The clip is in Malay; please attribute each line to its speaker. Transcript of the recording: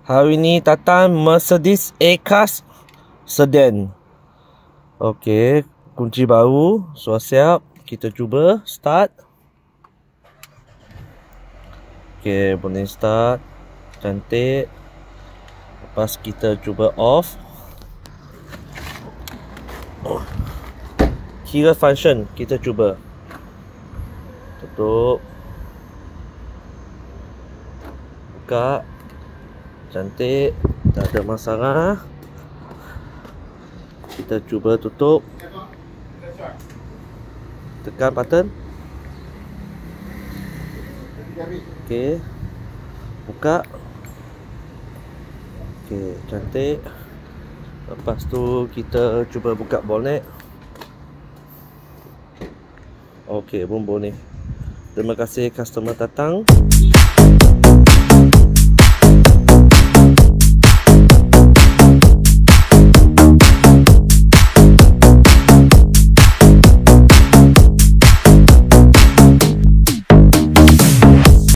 Speaker 1: Hari ni datang Mercedes A-Class Sedan. Okey, kunci baru, sudah siap. Kita cuba start. Okey, boleh start. Cantik. Lepas kita cuba off. Kira function, kita cuba. Tutup. Buka. Cantik, tak ada masalah. Kita cuba tutup. Tekan button. Okey. Buka. Okey, cantik. Lepas tu kita cuba buka bonnet. Okey, pun boleh. Terima kasih customer datang.